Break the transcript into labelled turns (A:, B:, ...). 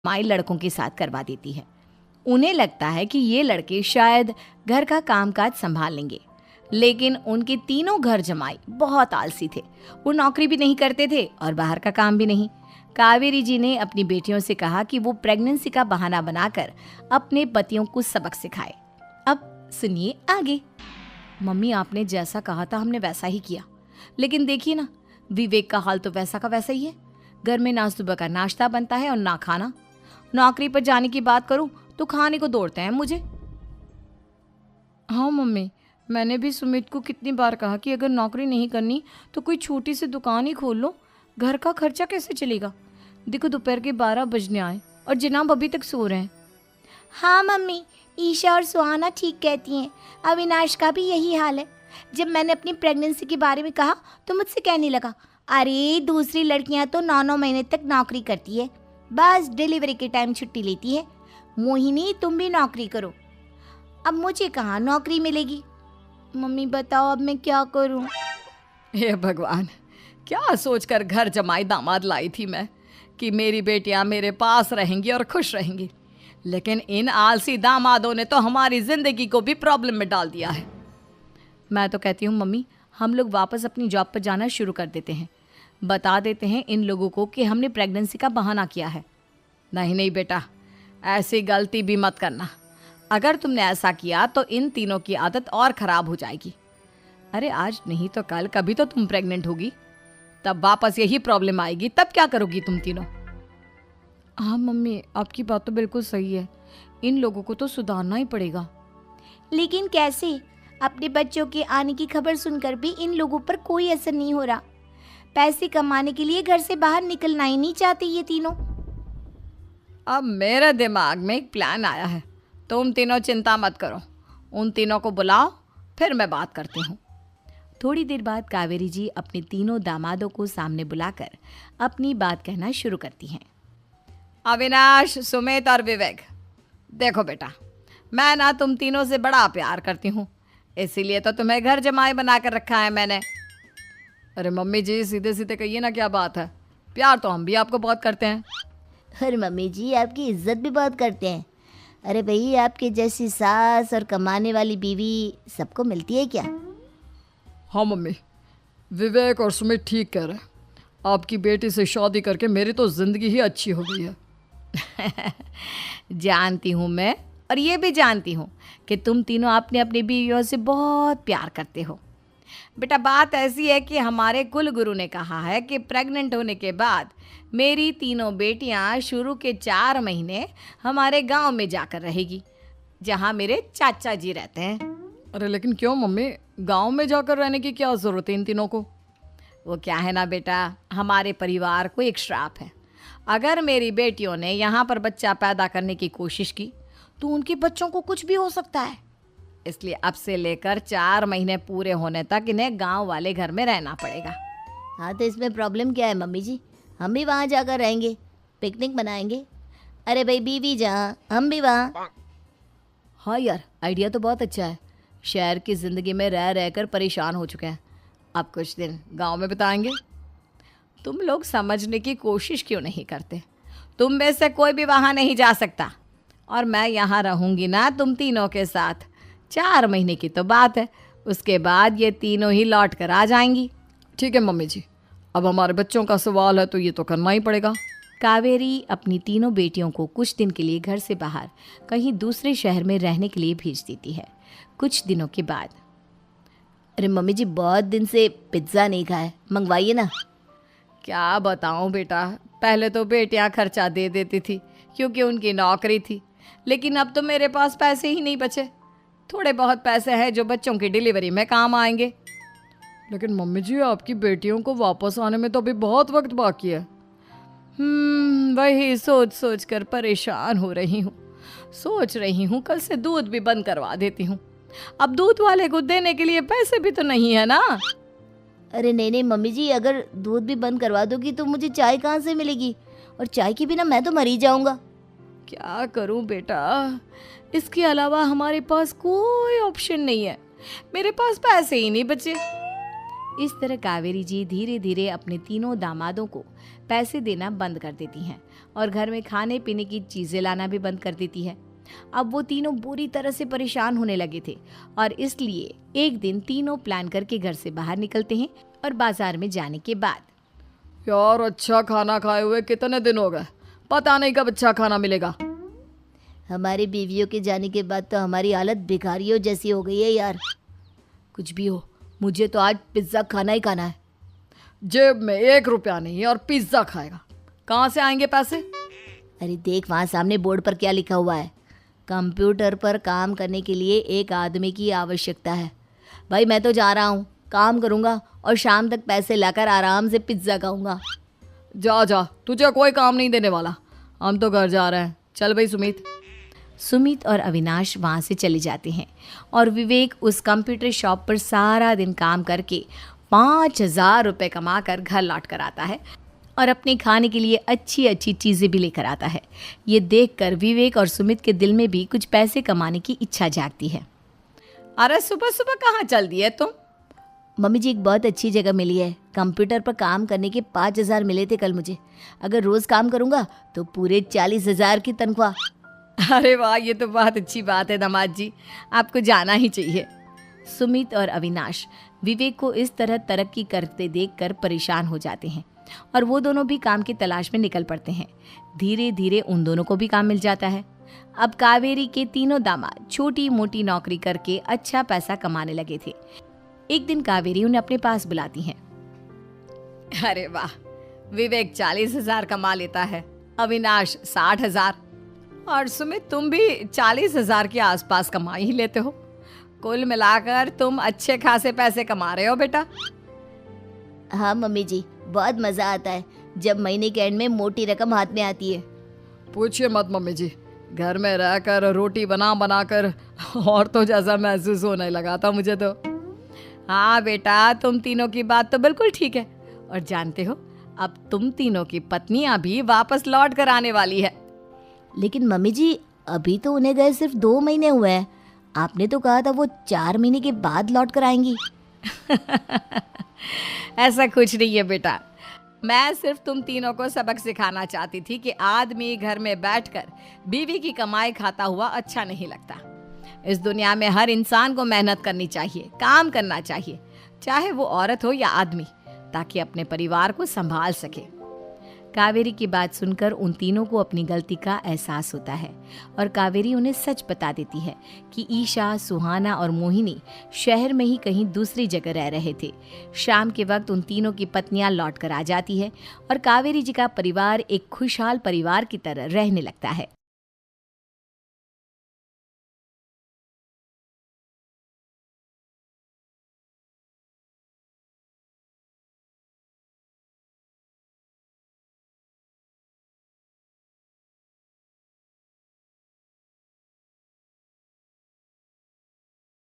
A: माई लड़कों के साथ करवा देती है। उन्हें लगता है कि ये लड़के शायद घर का कामकाज संभाल लेंगे, लेकिन उनके तीनों घर जमाई बहुत आलसी थे। वो नौकरी भी नहीं करते थे और बाहर का काम भी नहीं। कावेरी जी ने अपनी बेटियों से कहा कि वो प्रेगनेंसी का बहाना बनाकर अपने पतियों को सबक सिखाए। अब सुनिए आगे। मम्मी, आपने जैसा कहा था हमने वैसा ही किया, लेकिन देखिए ना, विवेक का हाल तो वैसा का वैसा ही है। घर में ना सुबह का नाश्ता बनता है और ना खाना। नौकरी पर जाने की बात करूं तो खाने को दौड़ते हैं मुझे। हाँ मम्मी, मैंने भी सुमित को कितनी बार कहा कि अगर नौकरी नहीं करनी तो कोई छोटी सी दुकान ही खोल लो, घर का खर्चा कैसे चलेगा। देखो दोपहर के 12 बजने आए और जनाब अभी तक सो रहे हैं।
B: हाँ मम्मी, ईशा और सुहाना ठीक कहती हैं। अविनाश का भी यही हाल है। जब मैंने अपनी प्रेगनेंसी के बारे में कहा तो मुझसे कहने लगा, अरे दूसरी लड़कियां तो 9-9 महीने तक नौकरी करती है, बस डिलीवरी के टाइम छुट्टी लेती है। मोहिनी, तुम भी नौकरी करो। अब मुझे कहाँ नौकरी मिलेगी। मम्मी बताओ अब मैं क्या करूँ।
A: हे भगवान, क्या सोचकर घर जमाई दामाद लाई थी मैं कि मेरी बेटियां मेरे पास रहेंगी और खुश रहेंगी, लेकिन इन आलसी दामादों ने तो हमारी जिंदगी को भी प्रॉब्लम में डाल दिया है। मैं तो कहती हूँ मम्मी, हम लोग वापस अपनी जॉब पर जाना शुरू कर देते हैं। बता देते हैं इन लोगों को कि हमने प्रेगनेंसी का बहाना किया है। नहीं नहीं बेटा, ऐसी गलती भी मत करना। अगर तुमने ऐसा किया तो इन तीनों की आदत और ख़राब हो जाएगी। अरे आज नहीं तो कल कभी तो तुम प्रेग्नेंट होगी, तब वापस यही प्रॉब्लम आएगी। तब क्या करोगी तुम तीनों। हाँ मम्मी, आपकी बात तो बिल्कुल सही है। इन लोगों को तो सुधारना ही पड़ेगा।
B: लेकिन कैसे? अपने बच्चों के आने की खबर सुनकर भी इन लोगों पर कोई असर नहीं हो रहा। पैसे कमाने के लिए घर से बाहर निकलना ही नहीं चाहते ये तीनों।
A: अब मेरे दिमाग में एक प्लान आया है। तुम तीनों चिंता मत करो, उन तीनों को बुलाओ, फिर मैं बात करती हूँ। थोड़ी देर बाद कावेरी जी अपने तीनों दामादों को सामने बुलाकर अपनी बात कहना शुरू करती हैं। अविनाश, सुमित और विवेक, देखो बेटा, मैं ना तुम तीनों से बड़ा प्यार करती हूँ, इसीलिए तो तुम्हें घर जमाई बना कर रखा है मैंने। अरे मम्मी जी, सीधे सीधे कहिए ना, क्या बात है। प्यार तो हम भी आपको बहुत करते हैं।
B: अरे मम्मी जी, आपकी इज्जत भी बहुत करते हैं। अरे भाई, आपके जैसी सास और कमाने वाली बीवी सबको मिलती है क्या?
A: हाँ मम्मी, विवेक और सुमित ठीक कह रहे हैं। आपकी बेटी से शादी करके मेरी तो ज़िंदगी ही अच्छी हो गई है। जानती हूँ मैं, और ये भी जानती हूँ कि तुम तीनों अपने अपनी बीवियों से बहुत प्यार करते हो। बेटा, बात ऐसी है कि हमारे कुल गुरु ने कहा है कि प्रेग्नेंट होने के बाद मेरी तीनों बेटियां शुरू के 4 महीने हमारे गांव में जाकर रहेगी, जहां मेरे चाचा जी रहते हैं। अरे लेकिन क्यों मम्मी, गांव में जाकर रहने की क्या ज़रूरत है इन तीनों को। वो क्या है ना बेटा, हमारे परिवार को एक श्राप है। अगर मेरी बेटियों ने यहाँ पर बच्चा पैदा करने की कोशिश की तो उनके बच्चों को कुछ भी हो सकता है। इसलिए अब से लेकर 4 महीने पूरे होने तक इन्हें गांव वाले घर में रहना पड़ेगा।
B: हाँ तो इसमें प्रॉब्लम क्या है मम्मी जी, हम भी वहाँ जाकर रहेंगे, पिकनिक मनाएंगे। अरे भाई, बीवी जहाँ हम भी वहाँ।
A: हाँ यार, आइडिया तो बहुत अच्छा है। शहर की ज़िंदगी में रह रहकर परेशान हो चुके हैं, अब कुछ दिन गांव में बिताएंगे। तुम लोग समझने की कोशिश क्यों नहीं करते। तुम में से कोई भी वहाँ नहीं जा सकता, और मैं यहाँ रहूँगी ना तुम तीनों के साथ। 4 महीने की तो बात है, उसके बाद ये तीनों ही लौट कर आ जाएंगी। ठीक है मम्मी जी, अब हमारे बच्चों का सवाल है तो ये तो करना ही पड़ेगा। कावेरी अपनी तीनों बेटियों को कुछ दिन के लिए घर से बाहर कहीं दूसरे शहर में रहने के लिए भेज देती है। कुछ दिनों के बाद,
B: अरे मम्मी जी, बहुत दिन से पिज्ज़ा नहीं खाया, मंगवाइए ना।
A: क्या बताऊं बेटा, पहले तो बेटियां खर्चा दे देती थी क्योंकि उनकी नौकरी थी, लेकिन अब तो मेरे पास पैसे ही नहीं बचे। थोड़े बहुत पैसे हैं जो बच्चों की डिलीवरी में काम आएंगे। लेकिन मम्मी जी, आपकी बेटियों को वापस आने में तो अभी बहुत वक्त बाकी है। वही सोच सोच कर परेशान हो रही हूँ। सोच रही हूँ कल से दूध भी बंद करवा देती हूँ। अब दूध वाले को देने के लिए पैसे भी तो नहीं है ना।
B: अरे नहीं नहीं मम्मी जी, अगर दूध भी बंद करवा दोगी तो मुझे चाय कहाँ से मिलेगी, और चाय के बिना मैं तो मर ही जाऊंगा।
A: क्या करूं बेटा, इसके अलावा हमारे पास कोई ऑप्शन नहीं है। मेरे पास पैसे ही नहीं बचे।
B: इस तरह कावेरी जी धीरे धीरे अपने तीनों दामादों को पैसे देना बंद कर देती हैं और घर में खाने पीने की चीज़ें लाना भी बंद कर देती है। अब वो तीनों बुरी तरह से परेशान होने लगे थे और इसलिए एक दिन तीनों प्लान करके घर से बाहर निकलते हैं और बाजार में जाने के बाद
A: यार अच्छा खाना खाए हुए कितने दिन हो गए, पता नहीं कब अच्छा खाना मिलेगा।
B: हमारी बीवियों के जाने के बाद तो हमारी हालत भिखारियों जैसी हो गई है यार। कुछ भी हो, मुझे तो आज पिज्ज़ा खाना ही खाना है।
A: जेब में 1 रुपया नहीं है और पिज्ज़ा खाएगा, कहाँ से आएंगे पैसे?
B: अरे देख वहाँ सामने बोर्ड पर क्या लिखा हुआ है, कंप्यूटर पर काम करने के लिए एक आदमी की आवश्यकता है। भाई मैं तो जा रहा हूँ, काम करूँगा और शाम तक पैसे लाकर आराम से पिज्ज़ा खाऊंगा।
A: जा जा, तुझे कोई काम नहीं देने वाला, हम तो घर जा रहे हैं। चल भाई सुमित।
B: सुमित और अविनाश वहाँ से चले जाते हैं और विवेक उस कंप्यूटर शॉप पर सारा दिन काम करके 5,000 रुपये कमा कर घर लौट कर आता है और अपने खाने के लिए अच्छी अच्छी चीज़ें भी लेकर आता है। ये देखकर विवेक और सुमित के दिल में भी कुछ पैसे कमाने की इच्छा जागती है।
A: अरे सुबह सुबह कहाँ चल दिए तुम?
B: मम्मी जी एक बहुत अच्छी जगह मिली है, कंप्यूटर पर काम करने के 5,000 मिले थे कल मुझे। अगर रोज़ काम करूँगा तो पूरे 40,000 की तनख्वाह।
A: अरे वाह, ये तो बहुत अच्छी बात है दामाद जी, आपको जाना ही चाहिए।
B: सुमित और अविनाश विवेक को इस तरह तरक्की करते देखकर परेशान हो जाते हैं और वो दोनों भी काम की तलाश में निकल पड़ते हैं। धीरे धीरे उन दोनों को भी काम मिल जाता है। अब कावेरी के तीनों दामाद छोटी मोटी नौकरी करके अच्छा पैसा कमाने लगे थे। एक दिन कावेरी उन्हें अपने पास बुलाती हैं।
A: अरे वाह, विवेक 40,000 कमा लेता है, अविनाश 60,000 और सुमित तुम भी 40,000 के आसपास कमा ही लेते हो। कुल मिलाकर तुम अच्छे खासे पैसे कमा रहे हो बेटा।
B: हाँ मम्मी जी, बहुत मज़ा आता है जब महीने के एंड में मोटी रकम हाथ में आती है।
A: पूछिए मत मम्मी जी, घर में रहकर रोटी बना बना कर और तो जैसा महसूस होने लगा था मुझे तो। हाँ बेटा, तुम तीनों की बात तो बिल्कुल ठीक है और जानते हो अब तुम तीनों की पत्नियां भी वापस लौट कर आने वाली है।
B: लेकिन मम्मी जी अभी तो उन्हें गए सिर्फ 2 महीने हुए हैं, आपने तो कहा था वो 4 महीने के बाद लौट कर आएंगी।
A: ऐसा कुछ नहीं है बेटा, मैं सिर्फ तुम तीनों को सबक सिखाना चाहती थी कि आदमी घर में बैठकर बीवी की कमाई खाता हुआ अच्छा नहीं लगता। इस दुनिया में हर इंसान को मेहनत करनी चाहिए, काम करना चाहिए, चाहे वो औरत हो या आदमी, ताकि अपने परिवार को संभाल सके। कावेरी की बात सुनकर उन तीनों को अपनी गलती का एहसास होता है और कावेरी उन्हें सच बता देती है कि ईशा, सुहाना और मोहिनी शहर में ही कहीं दूसरी जगह रह रहे थे। शाम के वक्त उन तीनों की पत्नियां लौट कर आ जाती है और कावेरी जी का परिवार एक खुशहाल परिवार की तरह रहने लगता है।